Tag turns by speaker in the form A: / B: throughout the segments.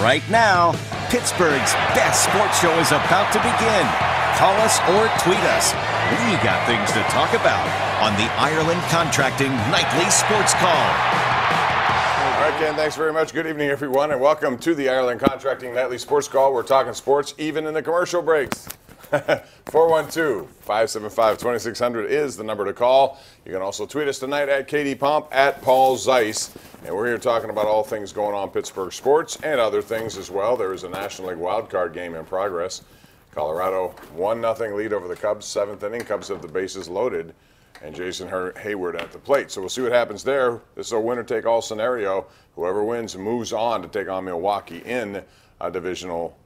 A: Right now, Pittsburgh's best sports show is about to begin. Call us or tweet us. We got things to talk about on the Ireland Contracting Nightly Sports Call.
B: All right, Ken, thanks very much. Good evening, everyone, and welcome to the Ireland Contracting Nightly Sports Call. We're talking sports even in the commercial breaks. 412-575-2600 is the number to call. You can also tweet us tonight at KDPomp, at Paul Zeise. And we're here talking about all things going on Pittsburgh sports and other things as well. There is a National League wildcard game in progress. Colorado 1-0 lead over the Cubs. 7th inning. Cubs have the bases loaded. And Jason Hayward at the plate. So we'll see what happens there. This is a winner-take-all scenario. Whoever wins moves on to take on Milwaukee in a divisional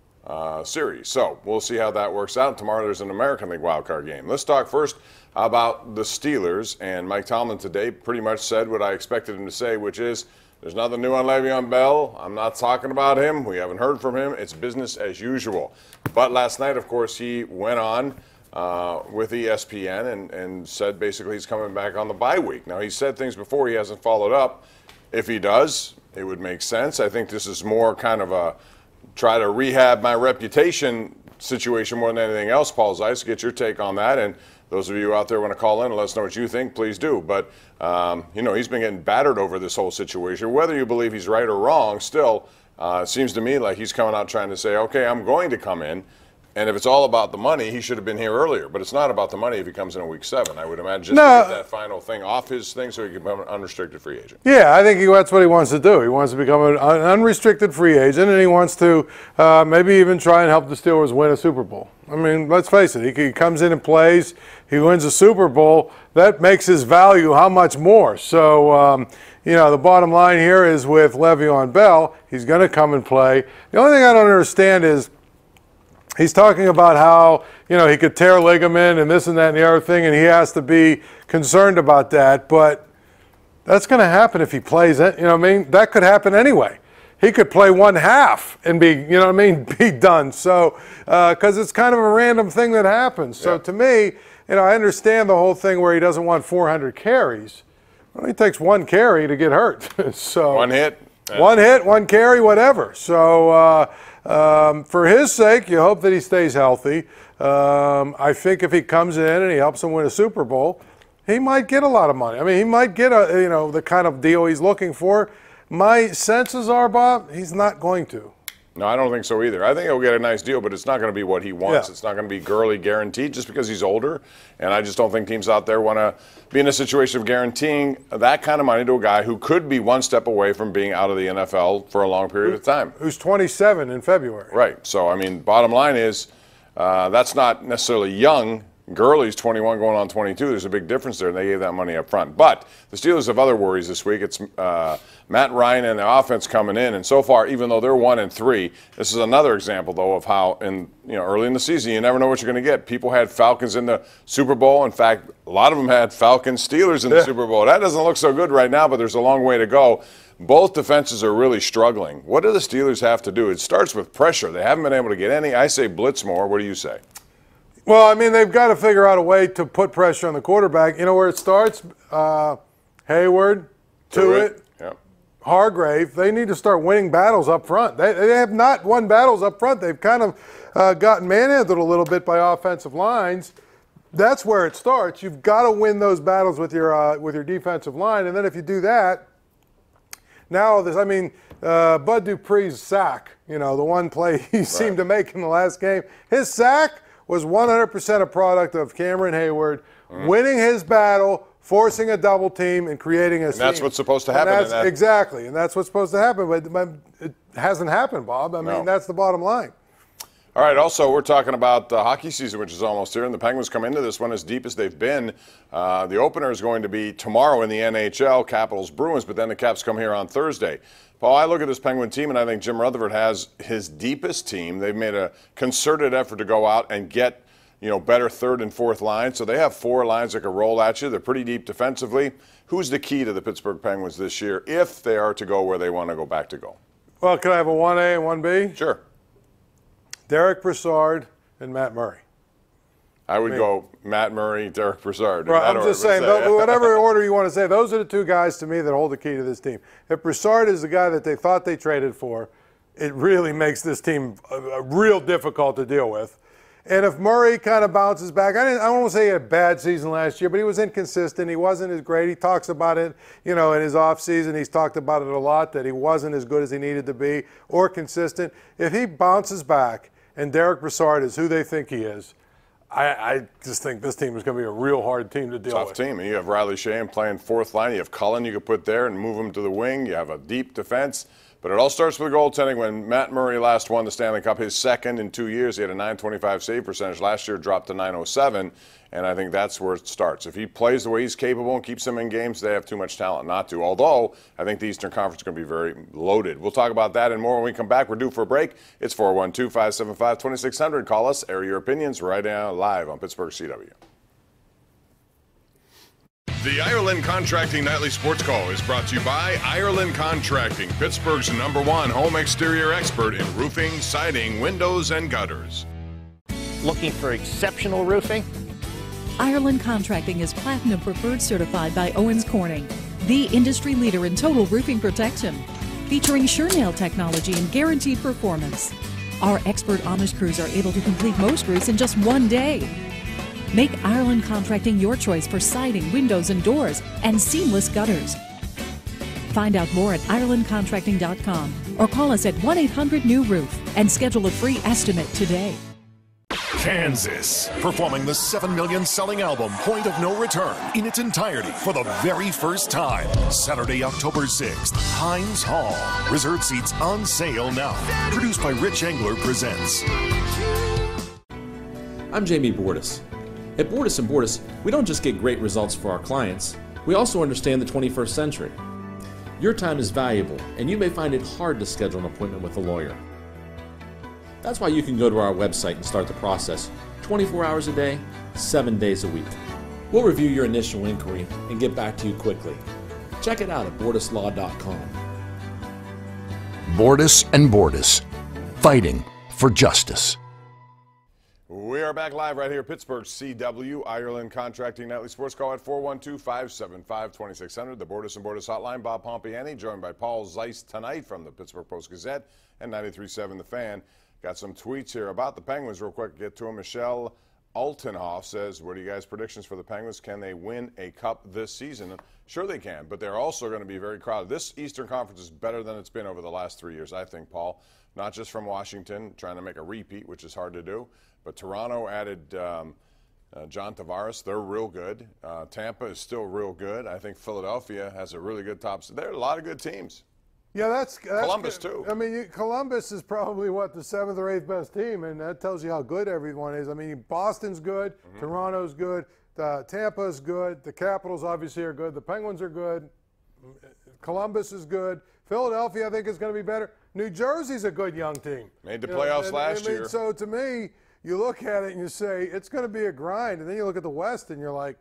B: series. So we'll see how that works out. Tomorrow there's an American League wildcard game. Let's talk first about the Steelers. And Mike Tomlin today pretty much said what I expected him to say, which is there's nothing new on Le'Veon Bell. I'm not talking about him. We haven't heard from him. It's business as usual. But last night, of course, he went on with ESPN and said basically he's coming back on the bye week. Now, he said things before he hasn't followed up. If he does, it would make sense. I think this is more kind of a try to rehab my reputation situation more than anything else. Paul Zeise, get your take on that. And those of you out there want to call in and let us know what you think, please do. But, you know, he's been getting battered over this whole situation. Whether you believe he's right or wrong, still, it seems to me like he's coming out trying to say, okay, I'm going to come in. And if it's all about the money, he should have been here earlier. But it's not about the money if he comes in week 7. I would imagine just to get that final thing off his thing so he can become an unrestricted free agent.
C: Yeah, I think that's what he wants to do. He wants to become an unrestricted free agent, and he wants to maybe even try and help the Steelers win a Super Bowl. I mean, let's face it. He comes in and plays. He wins a Super Bowl. That makes his value how much more. So, you know, the bottom line here is with Le'Veon Bell, he's going to come and play. The only thing I don't understand is he's talking about how, you know, he could tear a ligament and this and that and the other thing, and he has to be concerned about that. But that's going to happen if he plays it. You know what I mean? That could happen anyway. He could play one half and be, you know what I mean, be done. So, because it's kind of a random thing that happens. So to me, you know, I understand the whole thing where he doesn't want 400 carries. Well, he takes one carry to get hurt. So
B: one hit,
C: one carry, whatever. So for his sake, you hope that he stays healthy. I think if he comes in and he helps him win a Super Bowl, he might get a lot of money. I mean, he might get a, you know, the kind of deal he's looking for. My senses are, Bob, he's not going to.
B: No, I don't think so either. I think he'll get a nice deal, but it's not going to be what he wants.
C: Yeah.
B: It's not going to be Gurley guaranteed just because he's older. And I just don't think teams out there want to be in a situation of guaranteeing that kind of money to a guy who could be one step away from being out of the NFL for a long period of time.
C: Who's 27 in February.
B: Right. So, I mean, bottom line is that's not necessarily young. Gurley's 21 going on 22. There's a big difference there, and they gave that money up front. But the Steelers have other worries this week. It's Matt Ryan and the offense coming in, and so far, even though they're 1-3, this is another example, though, of how early in the season you never know what you're going to get. People had Falcons in the Super Bowl. In fact, a lot of them had Falcons Steelers in the Super Bowl. That doesn't look so good right now, but there's a long way to go. Both defenses are really struggling. What do the Steelers have to do? It starts with pressure. They haven't been able to get any. I say blitz more. What do you say?
C: Well, I mean, they've got to figure out a way to put pressure on the quarterback. You know where it starts? Hayward, Tuitt, Hargrave. They need to start winning battles up front. They have not won battles up front. They've kind of gotten manhandled a little bit by offensive lines. That's where it starts. You've got to win those battles with your defensive line, and then if you do that, now this. I mean, Bud Dupree's sack. You know, the one play he seemed to make in the last game. His sack was 100% a product of Cameron Hayward winning his battle, forcing a double team, and creating a
B: And that's what's supposed to happen.
C: Exactly, and that's what's supposed to happen. But it hasn't happened, Bob. I mean, that's the bottom line.
B: All right, also, we're talking about the hockey season, which is almost here, and the Penguins come into this one as deep as they've been. The opener is going to be tomorrow in the NHL, Capitals-Bruins, but then the Caps come here on Thursday. Paul, I look at this Penguin team, and I think Jim Rutherford has his deepest team. They've made a concerted effort to go out and get, better third and fourth lines. So they have 4 lines that can roll at you. They're pretty deep defensively. Who's the key to the Pittsburgh Penguins this year if they are to go where they want to go back to go?
C: Well, can I have a 1A and 1B?
B: Sure.
C: Derek Brassard and Matt Murray.
B: I would go Matt Murray, Derek Brassard.
C: Right, I'm just saying, whatever order you want to say, those are the 2 guys to me that hold the key to this team. If Brassard is the guy that they thought they traded for, it really makes this team real difficult to deal with. And if Murray kind of bounces back, I don't want to say he had a bad season last year, but he was inconsistent. He wasn't as great. He talks about it, in his offseason. He's talked about it a lot, that he wasn't as good as he needed to be or consistent. If he bounces back and Derek Brassard is who they think he is, I just think this team is going to be a real hard team to deal with.
B: Tough team. And you have Riley Shane playing fourth line. You have Cullen you could put there and move him to the wing. You have a deep defense. But it all starts with goaltending. When Matt Murray last won the Stanley Cup, his second in 2 years, he had a .925 save percentage. Last year, dropped to .907, and I think that's where it starts. If he plays the way he's capable and keeps them in games, they have too much talent not to. Although, I think the Eastern Conference is going to be very loaded. We'll talk about that and more when we come back. We're due for a break. It's 412-575-2600. Call us, air your opinions right now live on Pittsburgh CW.
D: The Ireland Contracting Nightly Sports Call is brought to you by Ireland Contracting, Pittsburgh's #1 home exterior expert in roofing, siding, windows, and gutters.
E: Looking for exceptional roofing?
F: Ireland Contracting is Platinum Preferred certified by Owens Corning, the industry leader in total roofing protection, featuring SureNail technology and guaranteed performance. Our expert Amish crews are able to complete most roofs in just 1 day. Make Ireland Contracting your choice for siding, windows, and doors, and seamless gutters. Find out more at IrelandContracting.com or call us at 1-800-NEW-ROOF and schedule a free estimate today.
G: Kansas, performing the 7 million selling album Point of No Return in its entirety for the very first time. Saturday, October 6th, Heinz Hall. Reserved seats on sale now. Produced by Rich Engler Presents.
H: I'm Jamie Bordas. At Bordas & Bordas, we don't just get great results for our clients, we also understand the 21st century. Your time is valuable, and you may find it hard to schedule an appointment with a lawyer. That's why you can go to our website and start the process 24 hours a day, 7 days a week. We'll review your initial inquiry and get back to you quickly. Check it out at bordaslaw.com.
G: Bordas & Bordas, fighting for justice.
B: We are back live right here, Pittsburgh CW, Ireland Contracting Nightly Sports Call at 412-575-2600. The Bordas & Bordas Hotline. Bob Pompeani, joined by Paul Zeise tonight from the Pittsburgh Post-Gazette and 93.7 The Fan. Got some tweets here about the Penguins real quick. Get to them. Michelle Altenhoff says, what are you guys' predictions for the Penguins? Can they win a cup this season? Sure they can, but they're also going to be very crowded. This Eastern Conference is better than it's been over the last 3 years, I think, Paul. Not just from Washington, trying to make a repeat, which is hard to do. But Toronto added John Tavares. They're real good. Tampa is still real good. I think Philadelphia has a really good top. There are a lot of good teams.
C: Yeah, that's
B: Columbus,
C: good.
B: too.
C: I mean, Columbus is probably, the 7th or 8th best team, and that tells you how good everyone is. I mean, Boston's good. Mm-hmm. Toronto's good. Tampa's good. The Capitals obviously are good. The Penguins are good. Columbus is good. Philadelphia, I think, is going to be better. New Jersey's a good young team.
B: Made the playoffs last year.
C: So, to me, you look at it and you say, it's going to be a grind. And then you look at the West and you're like,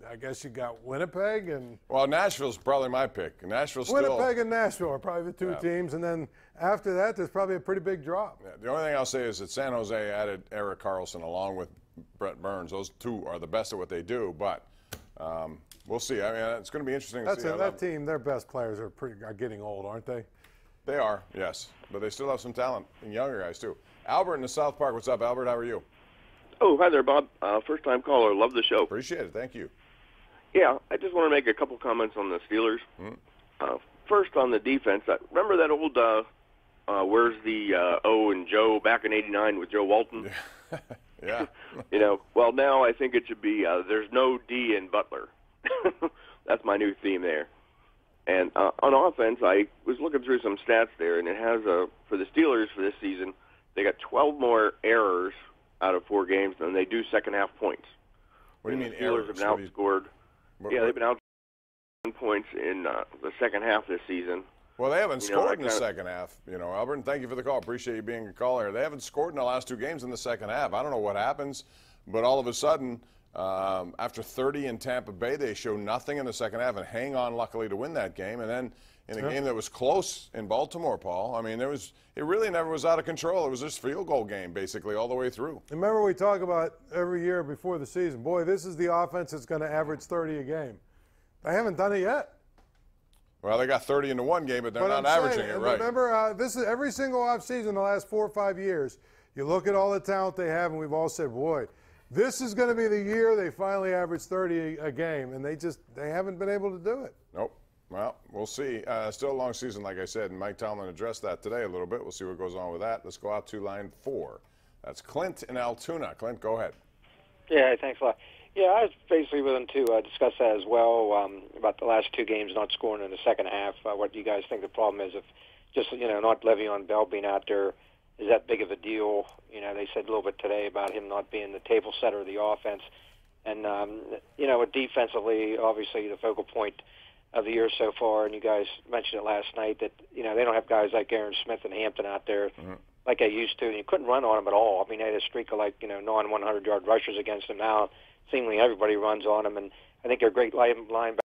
C: I guess you got Winnipeg and...
B: Well, Nashville's probably my pick. Nashville's
C: Winnipeg and Nashville are probably the two teams. And then after that, there's probably a pretty big drop.
B: Yeah, the only thing I'll say is that San Jose added Erik Karlsson along with Brett Burns. Those two are the best at what they do. But we'll see. I mean, it's going to be interesting to see.
C: That team, their best players are getting old, aren't they?
B: They are, yes. But they still have some talent and younger guys, too. Albert in the South Park. What's up, Albert? How are you?
I: Oh, hi there, Bob. First-time caller. Love the show.
B: Appreciate it. Thank you.
I: Yeah, I just want to make a couple comments on the Steelers. First, on the defense, remember that old where's the O and Joe back in '89 with Joe Walton?
B: Yeah.
I: Well, now I think it should be there's no D in Butler. That's my new theme there. And on offense, I was looking through some stats there, and it has for the Steelers for this season, they got 12 more errors out of 4 games than they do second-half points.
B: What do you mean
I: Steelers
B: errors?
I: have been outscored. They've been outscored points in the second half this season.
B: Well, they haven't scored in the second half. Albert, and thank you for the call. Appreciate you being a caller. They haven't scored in the last 2 games in the second half. I don't know what happens, but all of a sudden, after 30 in Tampa Bay, they show nothing in the second half and hang on, luckily, to win that game. And then in a game that was close in Baltimore, Paul, I mean, it really never was out of control. It was just field goal game, basically, all the way through.
C: Remember we talk about every year before the season, boy, this is the offense that's going to average 30 a game. They haven't done it yet.
B: Well, they got 30 into one game, but they're not averaging it right.
C: Remember, this is every single offseason the last 4 or 5 years. You look at all the talent they have, and we've all said, boy, this is going to be the year they finally average 30 a game, and they haven't been able to do it.
B: Nope. Well, we'll see. Still a long season, like I said, and Mike Tomlin addressed that today a little bit. We'll see what goes on with that. Let's go out to line 4. That's Clint in Altoona. Clint, go ahead.
J: Yeah, thanks a lot. Yeah, I was basically willing to discuss that as well, about the last 2 games not scoring in the second half. What do you guys think the problem is if just, not Le'Veon Bell being out there, is that big of a deal? They said a little bit today about him not being the table setter of the offense. And, defensively, obviously the focal point of the year so far, and you guys mentioned it last night, that, they don't have guys like Aaron Smith and Hampton out there like they used to, and you couldn't run on them at all. I mean, they had a streak of non-100-yard rushers against them now. Seemingly everybody runs on them, and I think they're great linebackers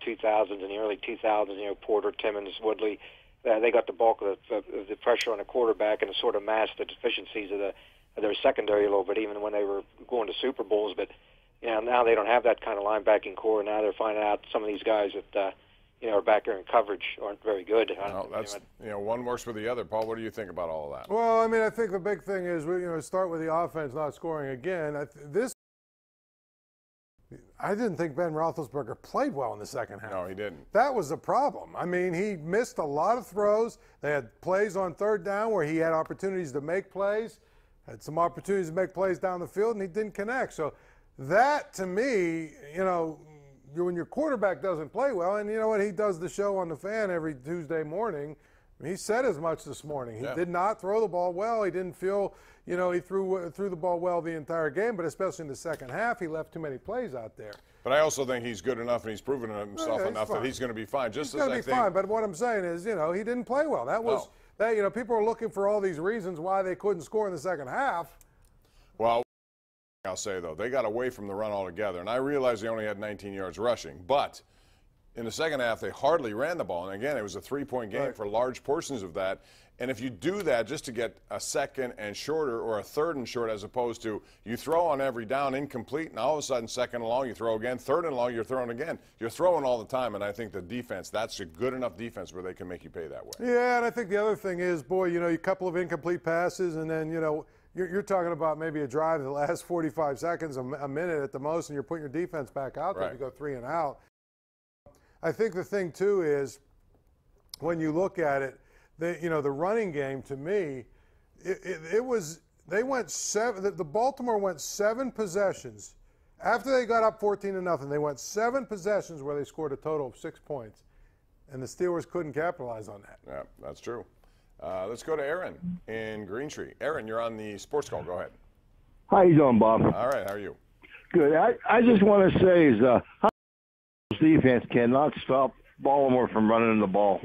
J: in the 2000s and the early 2000s, Porter, Timmons, Woodley. They got the bulk of the pressure on the quarterback and sort of masked the deficiencies of their secondary a little bit, even when they were going to Super Bowls. But, now they don't have that kind of linebacking core. Now they're finding out some of these guys that, are back there in coverage aren't very good.
B: One works for the other. Paul, what do you think about all of that?
C: Well, I mean, I think the big thing is, start with the offense not scoring again. I didn't think Ben Roethlisberger played well in the second half.
B: No, he didn't.
C: That was the problem. I mean, he missed a lot of throws. They had plays on third down where he had opportunities to make plays, had some opportunities to make plays down the field, and he didn't connect. So that, to me, when your quarterback doesn't play well, and you know what, he does the show on the Fan every Tuesday morning. He said as much this morning. He did not throw the ball well. He didn't feel, he threw the ball well the entire game, but especially in the second half, he left too many plays out there.
B: But I also think he's good enough and he's proven himself enough that he's going to be fine.
C: He's going to be fine, but what I'm saying is, he didn't play well. People are looking for all these reasons why they couldn't score in the second half.
B: Well, I'll say, though, they got away from the run altogether, and I realize they only had 19 yards rushing, but in the second half, they hardly ran the ball. And again, it was a 3-point game for large portions of that. And if you do that just to get a second and shorter or a third and short, as opposed to you throw on every down incomplete, and all of a sudden second and long, you throw again, third and long, you're throwing again. You're throwing all the time. And I think the defense, that's a good enough defense where they can make you pay that way.
C: Yeah, and I think the other thing is, a couple of incomplete passes, and then, you're talking about maybe a drive that lasts 45 seconds, a minute at the most, and you're putting your defense back out there to go 3 and out. I think the thing, too, is when you look at it, the running game, to me, the Baltimore went 7 possessions. After they got up 14-0, they went 7 possessions where they scored a total of 6 points. And the Steelers couldn't capitalize on that.
B: Yeah, that's true. Let's go to Aaron in Green Tree. Aaron, you're on the sports call. Go ahead.
K: How you doing, Bob?
B: All right, how are you?
K: Good. I just want to say is defense cannot stop Baltimore from running the ball.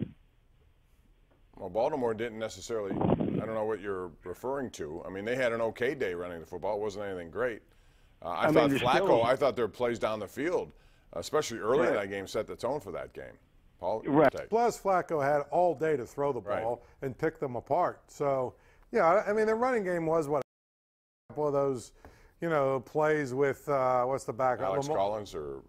B: Well, Baltimore didn't necessarily. I don't know what you're referring to. I mean, they had an okay day running the football. It wasn't anything great. I thought Flacco. I thought their plays down the field, especially early in that game, set the tone for that game. Paul,
C: Plus, Flacco had all day to throw the ball and pick them apart. So, I mean, the running game was a couple of those. Plays with, what's the backup?
B: Alex Collins or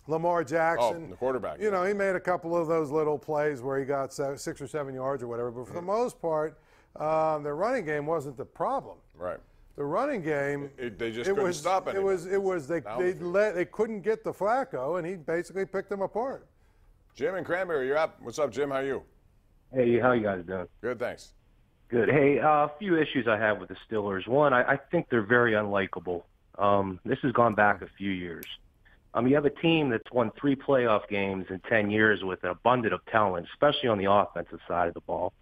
C: Lamar Jackson.
B: Oh, the quarterback.
C: He made a couple of those little plays where he got 6 or 7 yards or whatever. But for the most part, their running game wasn't the problem.
B: Right.
C: The running game,
B: they just couldn't stop it.
C: They couldn't get the Flacco, and he basically picked them apart.
B: Jim and Cranberry, you're up. What's up, Jim? How are you?
L: Hey, how you guys doing?
B: Good, thanks.
L: Good. Hey, a few issues I have with the Steelers. One, I think they're very unlikable. This has gone back a few years. You have a team that's won 3 playoff games in 10 years with an abundance of talent, especially on the offensive side of the ball.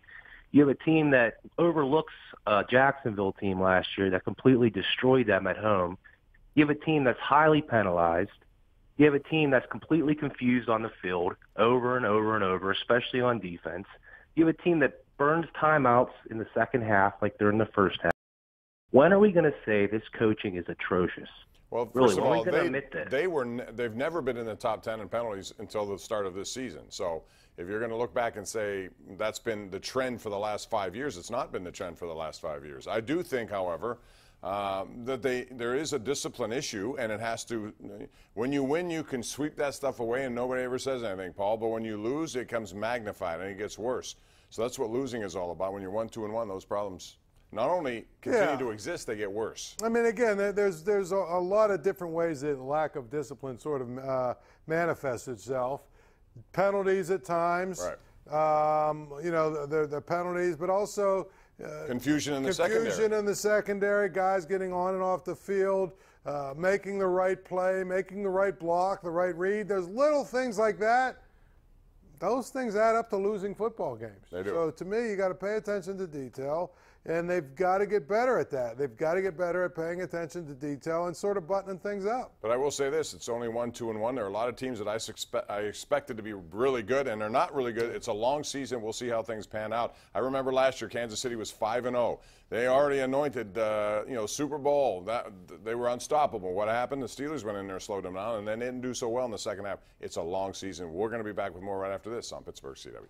L: You have a team that overlooks a Jacksonville team last year that completely destroyed them at home. You have a team that's highly penalized. You have a team that's completely confused on the field over and over and over, especially on defense. You have a team that burns timeouts in the second half like they're in the first half. When are we going to say this coaching is atrocious?
B: Well, first of all, they've never been in the top 10 in penalties until the start of this season. So if you're going to look back and say that's been the trend for the last 5 years, it's not been the trend for the last 5 years. I do think, however, that there is a discipline issue, and it has to. When you win, you can sweep that stuff away, and nobody ever says anything, Paul. But when you lose, it comes magnified and it gets worse. So that's what losing is all about. When you're 1-2-1, those problems not only continue to exist, they get worse.
C: I mean, again, there's a lot of different ways that lack of discipline sort of manifests itself. Penalties at times,
B: right.
C: The penalties, but also
B: confusion in the secondary.
C: Guys getting on and off the field, making the right play, making the right block, the right read. There's little things like that. Those things add up to losing football games.
B: They do.
C: So to me, you got to pay attention to detail, and they've got to get better at that. They've got to get better at paying attention to detail and sort of buttoning things up.
B: But I will say this: it's only 1-2-1. There are a lot of teams that I expected to be really good, and they're not really good. It's a long season. We'll see how things pan out. I remember last year, Kansas City was 5-0. They already anointed, Super Bowl. They were unstoppable. What happened? The Steelers went in there, slowed them down, and then they didn't do so well in the second half. It's a long season. We're going to be back with more right after this on Pittsburgh CW.